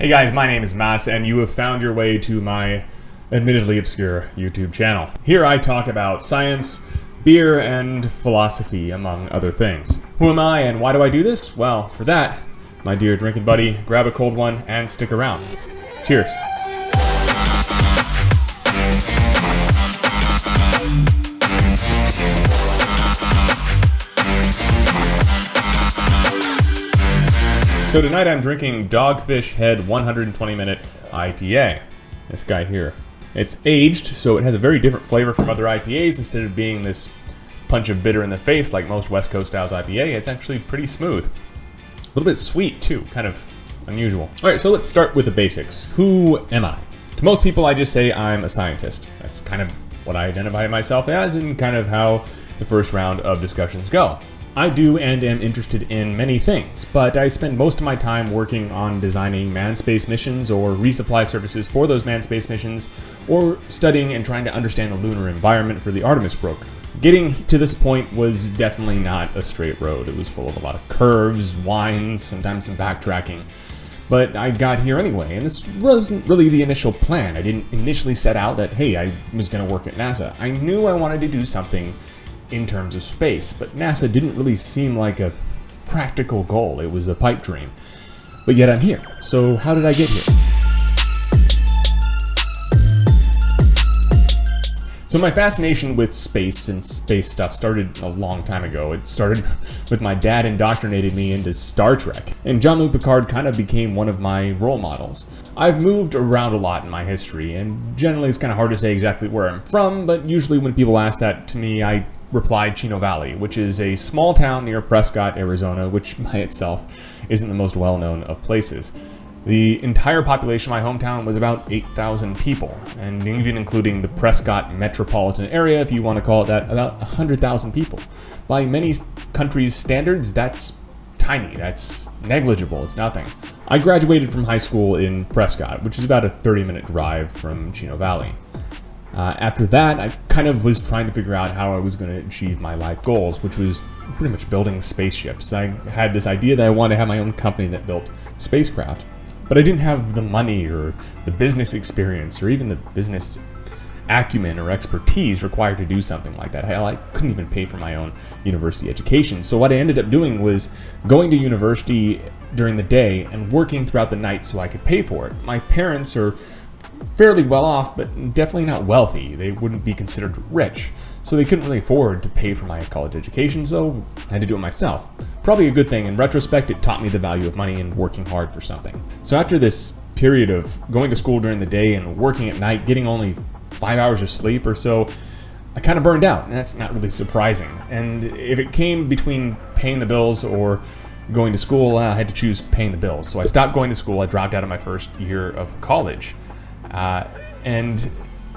Hey guys, my name is Mas, and you have found your way to my admittedly obscure YouTube channel. Here I talk about science, beer, and philosophy, among other things. Who am I and why do I do this? Well, for that, my dear drinking buddy, grab a cold one and stick around. Cheers. So tonight I'm drinking Dogfish Head 120-minute IPA. This guy here. It's aged, so it has a very different flavor from other IPAs. Instead of being this punch of bitter in the face like most West Coast styles IPA, it's actually pretty smooth. A little bit sweet too, kind of unusual. Alright, so let's start with the basics. Who am I? To most people I just say I'm a scientist. That's kind of what I identify myself as and kind of how the first round of discussions go. I do and am interested in many things, but I spend most of my time working on designing manned space missions or resupply services for those manned space missions, or studying and trying to understand the lunar environment for the Artemis program. Getting to this point was definitely not a straight road. It was full of a lot of curves, winds, sometimes some backtracking. But I got here anyway, and this wasn't really the initial plan. I didn't initially set out that, hey, I was going to work at NASA. I knew I wanted to do something in terms of space, but NASA didn't really seem like a practical goal. It was a pipe dream. But yet I'm here. So how did I get here? So my fascination with space and space stuff started a long time ago. It started with my dad indoctrinating me into Star Trek, and Jean-Luc Picard kind of became one of my role models. I've moved around a lot in my history, and generally it's kind of hard to say exactly where I'm from, but usually when people ask that to me, I replied Chino Valley, which is a small town near Prescott, Arizona, which by itself isn't the most well-known of places. The entire population of my hometown was about 8,000 people, and even including the Prescott metropolitan area, if you want to call it that, about 100,000 people. By many countries' standards, that's tiny, that's negligible, it's nothing. I graduated from high school in Prescott, which is about a 30-minute drive from Chino Valley. After that, I kind of was trying to figure out how I was going to achieve my life goals, which was pretty much building spaceships. I had this idea that I wanted to have my own company that built spacecraft, but I didn't have the money or the business experience or even the business acumen or expertise required to do something like that. Hell, I couldn't even pay for my own university education. So what I ended up doing was going to university during the day and working throughout the night so I could pay for it. My parents are fairly well off, but definitely not wealthy. They wouldn't be considered rich, so they couldn't really afford to pay for my college education, so I had to do it myself. Probably a good thing. In retrospect, it taught me the value of money and working hard for something. So after this period of going to school during the day and working at night, getting only 5 hours of sleep or so, I kind of burned out, and that's not really surprising. And if it came between paying the bills or going to school, I had to choose paying the bills. So I stopped going to school. I dropped out of my first year of college. And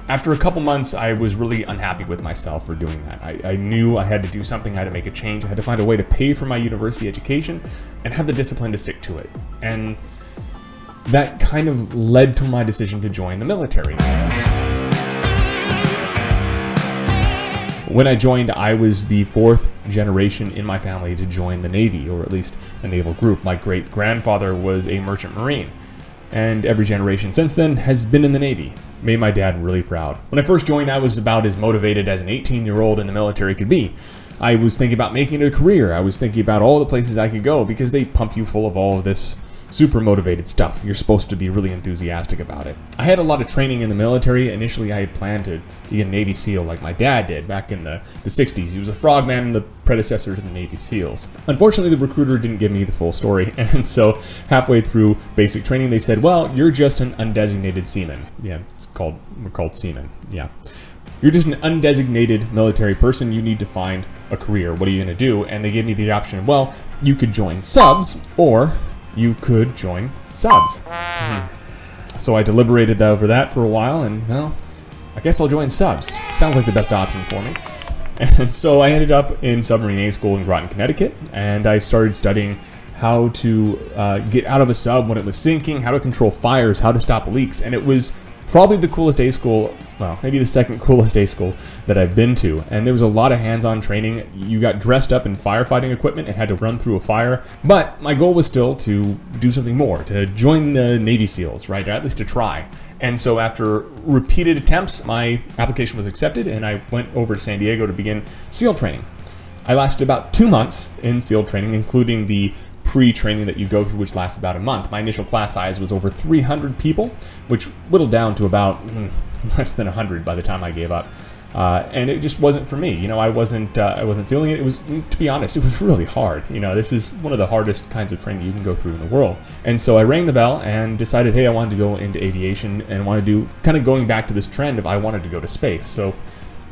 after a couple months, I was really unhappy with myself for doing that. I knew I had to do something, I had to make a change, I had to find a way to pay for my university education and have the discipline to stick to it. And that kind of led to my decision to join the military. When I joined, I was the fourth generation in my family to join the Navy, or at least a naval group. My great-grandfather was a merchant marine, and every generation since then has been in the Navy. Made my dad really proud. When I first joined, I was about as motivated as an 18-year-old in the military could be. I was thinking about making it a career. I was thinking about all the places I could go because they pump you full of all of this super motivated stuff. You're supposed to be really enthusiastic about it. I had a lot of training in the military. Initially, I had planned to be a Navy SEAL like my dad did back in the 60s. He was a frogman, the predecessor to the Navy SEALs. Unfortunately, the recruiter didn't give me the full story, and so halfway through basic training, they said, well, you're just an undesignated seaman. Yeah, we're called seamen, yeah. You're just an undesignated military person. You need to find a career. What are you going to do? And they gave me the option, well, you could join subs, or you could join subs. So I deliberated over that for a while, and well, I guess I'll join subs. Sounds like the best option for me. And so I ended up in submarine A school in Groton, Connecticut, and I started studying how to get out of a sub when it was sinking, how to control fires, how to stop leaks, and it was Probably the coolest day school, well, maybe the second coolest day school that I've been to. And there was a lot of hands-on training. You got dressed up in firefighting equipment and had to run through a fire. But my goal was still to do something more, to join the Navy SEALs, right? Or at least to try. And so after repeated attempts, my application was accepted and I went over to San Diego to begin SEAL training. I lasted about 2 months in SEAL training, including the pre-training that you go through, which lasts about a month. My initial class size was over 300 people, which whittled down to about less than 100 by the time I gave up. And it just wasn't for me. You know, I wasn't feeling it. It was, to be honest, it was really hard. You know, this is one of the hardest kinds of training you can go through in the world. And so I rang the bell and decided, hey, I wanted to go into aviation and wanted to do, kind of going back to this trend of I wanted to go to space. So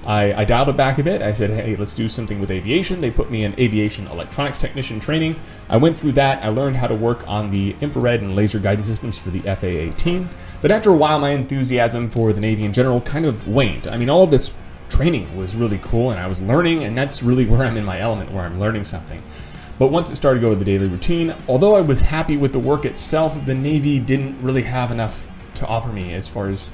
I dialed it back a bit. I said, hey, let's do something with aviation. They put me in aviation electronics technician training. I went through that. I learned how to work on the infrared and laser guidance systems for the FA-18. But after a while, my enthusiasm for the Navy in general kind of waned. I mean, all of this training was really cool and I was learning, and that's really where I'm in my element, where I'm learning something. But once it started to go with the daily routine, although I was happy with the work itself, the Navy didn't really have enough to offer me as far as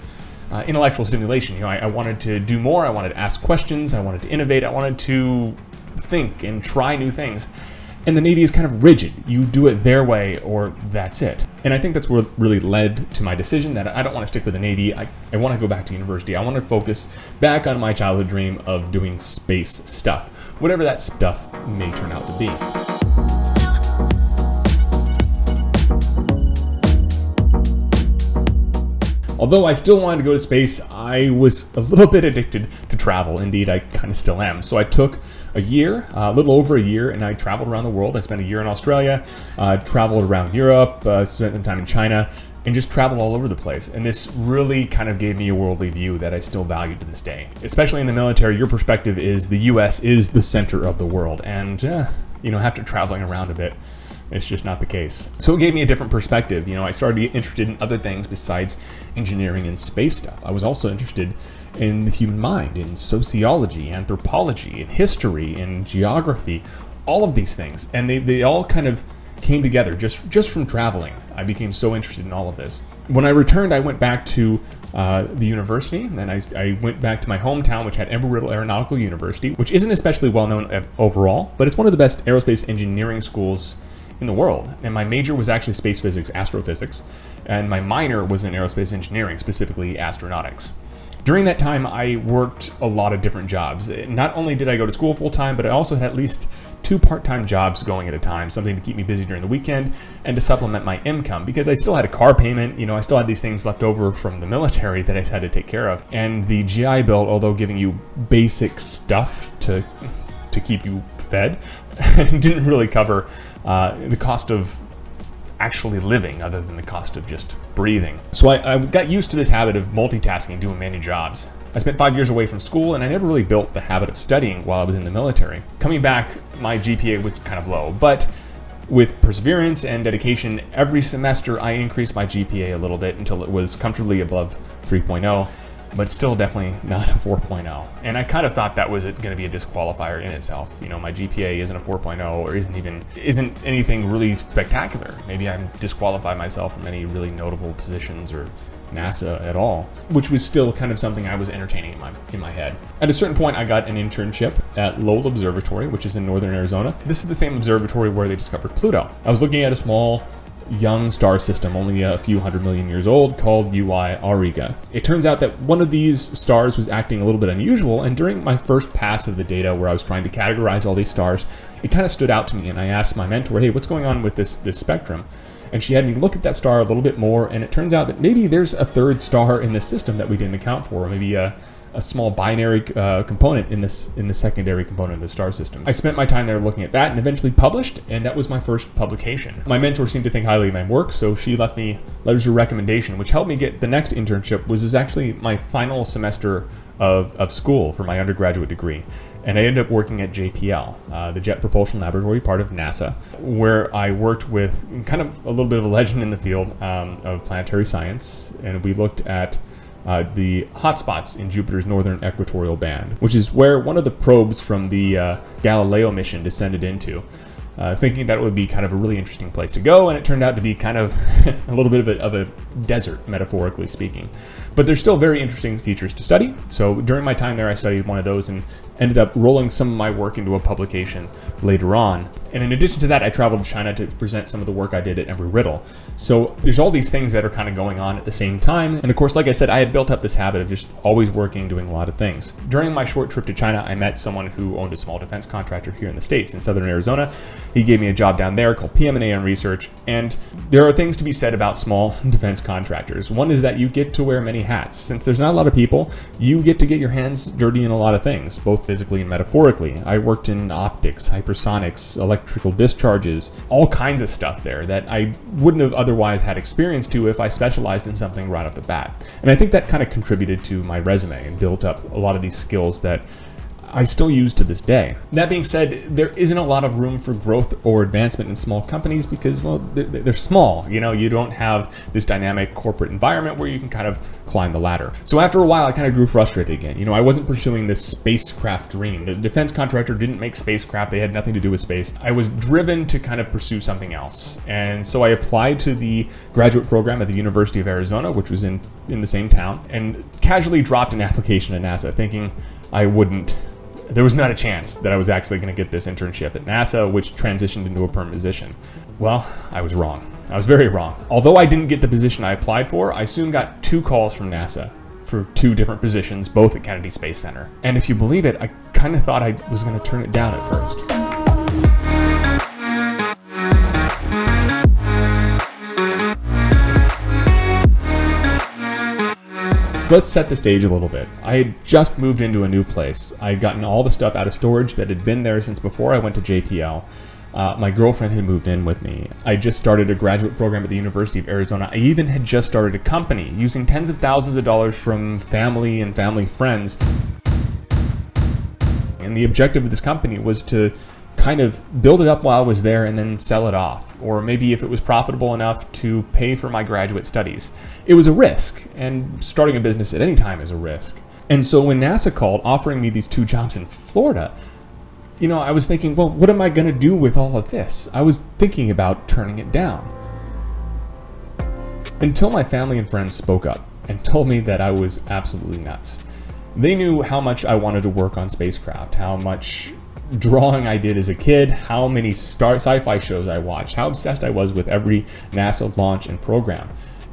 intellectual stimulation. You know, I wanted to do more. I wanted to ask questions. I wanted to innovate. I wanted to think and try new things. And the Navy is kind of rigid. You do it their way or that's it. And I think that's what really led to my decision that I don't want to stick with the Navy. I want to go back to university. I want to focus back on my childhood dream of doing space stuff, whatever that stuff may turn out to be. Although I still wanted to go to space, I was a little bit addicted to travel. Indeed, I kind of still am. So I took a year, a little over a year, and I traveled around the world. I spent a year in Australia, traveled around Europe, spent some time in China, and just traveled all over the place. And this really kind of gave me a worldly view that I still value to this day. Especially in the military, your perspective is the US is the center of the world. And, you know, after traveling around a bit, it's just not the case. So it gave me a different perspective. You know, I started to get interested in other things besides engineering and space stuff. I was also interested in the human mind, in sociology, anthropology, in history, in geography, all of these things. And they all kind of came together just from traveling. I became so interested in all of this. When I returned, I went back to the university, and I went back to my hometown, which had Embry-Riddle Aeronautical University, which isn't especially well known overall, but it's one of the best aerospace engineering schools in the world. And my major was actually space physics, astrophysics, and my minor was in aerospace engineering, specifically astronautics. During that time, I worked a lot of different jobs. Not only did I go to school full time, but I also had at least 2 part-time jobs going at a time, something to keep me busy during the weekend and to supplement my income, because I still had a car payment. You know, I still had these things left over from the military that I had to take care of. And the GI Bill, although giving you basic stuff to keep you fed, didn't really cover the cost of actually living, other than the cost of just breathing. So I got used to this habit of multitasking, doing many jobs. I spent 5 years away from school, and I never really built the habit of studying while I was in the military. Coming back, my GPA was kind of low, but with perseverance and dedication, every semester I increased my GPA a little bit until it was comfortably above 3.0. But still definitely not a 4.0. And I kind of thought that was going to be a disqualifier in itself. You know, my GPA isn't a 4.0 or isn't anything really spectacular. Maybe I'm disqualified myself from any really notable positions or NASA at all, which was still kind of something I was entertaining in my head. At a certain point, I got an internship at Lowell Observatory, which is in northern Arizona. This is the same observatory where they discovered Pluto. I was looking at a small young star system, only a few 100 million years old, called UI Auriga. It turns out that one of these stars was acting a little bit unusual, and during my first pass of the data where I was trying to categorize all these stars, it kind of stood out to me, and I asked my mentor, hey, what's going on with this spectrum? And she had me look at that star a little bit more, and it turns out that maybe there's a third star in the system that we didn't account for, or maybe a small binary component in the secondary component of the star system. I spent my time there looking at that and eventually published, and that was my first publication. My mentor seemed to think highly of my work, so she left me letters of recommendation, which helped me get the next internship, which is actually my final semester of school for my undergraduate degree. And I ended up working at JPL, the Jet Propulsion Laboratory, part of NASA, where I worked with kind of a little bit of a legend in the field of planetary science, and we looked at the hotspots in Jupiter's northern equatorial band, which is where one of the probes from the Galileo mission descended into. thinking that it would be kind of a really interesting place to go, and it turned out to be kind of a little bit of a desert, metaphorically speaking. But there's still very interesting features to study. So during my time there, I studied one of those and ended up rolling some of my work into a publication later on. And in addition to that, I traveled to China to present some of the work I did at Embry-Riddle. So there's all these things that are kind of going on at the same time. And of course, like I said, I had built up this habit of just always working, doing a lot of things. During my short trip to China, I met someone who owned a small defense contractor here in the States, in southern Arizona. He gave me a job down there called PM&AM research. And there are things to be said about small defense contractors. One is that you get to wear many hats. Since there's not a lot of people, you get to get your hands dirty in a lot of things, both physically and metaphorically. I worked in optics, hypersonics, electrical discharges, all kinds of stuff there that I wouldn't have otherwise had experience to if I specialized in something right off the bat. And I think that kind of contributed to my resume and built up a lot of these skills that I still use to this day. That being said, there isn't a lot of room for growth or advancement in small companies because, well, they're small. You know, you don't have this dynamic corporate environment where you can kind of climb the ladder. So after a while, I kind of grew frustrated again. You know, I wasn't pursuing this spacecraft dream. The defense contractor didn't make spacecraft. They had nothing to do with space. I was driven to kind of pursue something else. And so I applied to the graduate program at the University of Arizona, which was in the same town, and casually dropped an application at NASA thinking there was not a chance that I was actually going to get this internship at NASA, which transitioned into a permanent position. Well, I was wrong. I was very wrong. Although I didn't get the position I applied for, I soon got 2 calls from NASA for 2 different positions, both at Kennedy Space Center. And if you believe it, I kind of thought I was going to turn it down at first. So let's set the stage a little bit. I had just moved into a new place. I had gotten all the stuff out of storage that had been there since before I went to JPL. My girlfriend had moved in with me. I just started a graduate program at the University of Arizona. I even had just started a company using tens of thousands of dollars from family and family friends. And the objective of this company was to kind of build it up while I was there and then sell it off, or maybe if it was profitable enough to pay for my graduate studies. It was a risk, and starting a business at any time is a risk. And so when NASA called offering me these 2 jobs in Florida, you know, I was thinking, well, what am I going to do with all of this? I was thinking about turning it down. Until my family and friends spoke up and told me that I was absolutely nuts. They knew how much I wanted to work on spacecraft, how much drawing I did as a kid, how many sci-fi shows I watched, how obsessed I was with every NASA launch and program.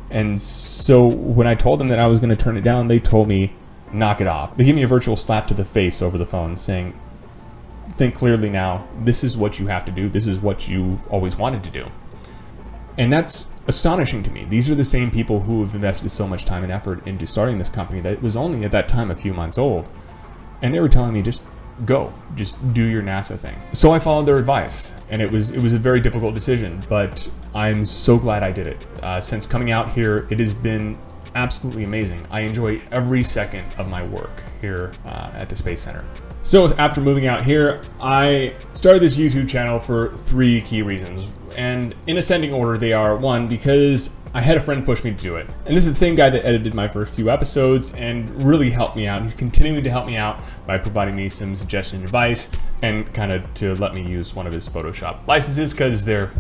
And so when I told them that I was going to turn it down, they told me, knock it off. They gave me a virtual slap to the face over the phone saying, think clearly now, this is what you have to do, this is what you've always wanted to do. And that's astonishing to me. These are the same people who have invested so much time and effort into starting this company that was only at that time a few months old. And they were telling me, just do your NASA thing. So I followed their advice, and it was a very difficult decision, but I'm so glad I did it. Since coming out here, it has been absolutely amazing. I enjoy every second of my work here at the Space Center. So after moving out here, I started this YouTube channel for 3 key reasons. And in ascending order, they are: 1, because I had a friend push me to do it. And this is the same guy that edited my first few episodes and really helped me out. He's continuing to help me out by providing me some suggestion and advice, and kind of to let me use one of his Photoshop licenses because they're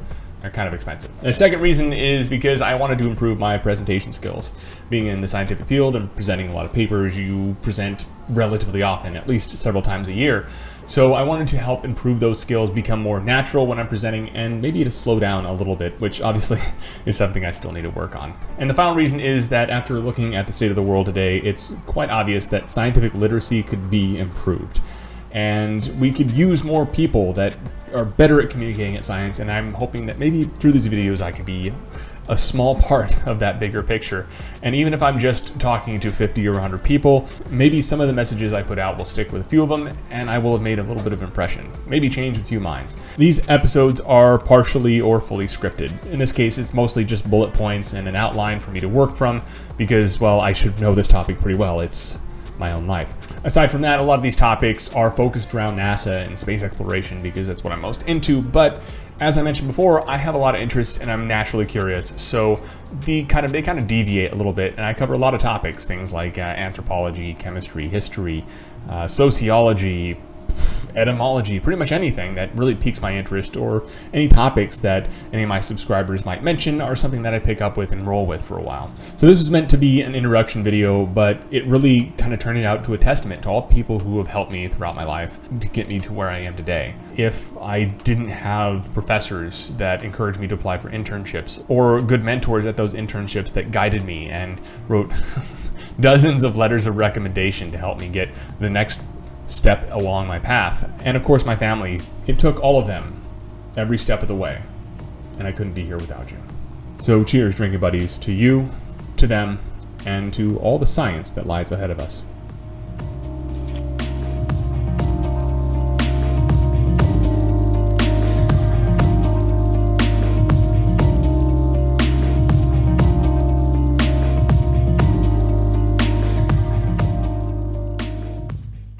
kind of expensive. And the second reason is because I wanted to improve my presentation skills. Being in the scientific field and presenting a lot of papers, you present relatively often, at least several times a year. So I wanted to help improve those skills, become more natural when I'm presenting, and maybe to slow down a little bit, which obviously is something I still need to work on. And the final reason is that after looking at the state of the world today, it's quite obvious that scientific literacy could be improved. And we could use more people that are better at communicating at science, and I'm hoping that maybe through these videos I could be a small part of that bigger picture. And even if I'm just talking to 50 or 100 people, maybe some of the messages I put out will stick with a few of them, and I will have made a little bit of impression, maybe change a few minds. These episodes are partially or fully scripted. In this case, it's mostly just bullet points and an outline for me to work from because, well, I should know this topic pretty well. It's my own life. Aside from that, a lot of these topics are focused around NASA and space exploration because that's what I'm most into, but as I mentioned before, I have a lot of interests and I'm naturally curious, so they kind of deviate a little bit, and I cover a lot of topics, things like anthropology, chemistry, history, sociology, etymology, pretty much anything that really piques my interest, or any topics that any of my subscribers might mention are something that I pick up with and roll with for a while. So this was meant to be an introduction video, but it really kind of turned out to a testament to all the people who have helped me throughout my life to get me to where I am today. If I didn't have professors that encouraged me to apply for internships, or good mentors at those internships that guided me and wrote dozens of letters of recommendation to help me get the next step along my path, and of course my family, it took all of them every step of the way, and I couldn't be here without you. So cheers, drinking buddies, to you, to them, and to all the science that lies ahead of us.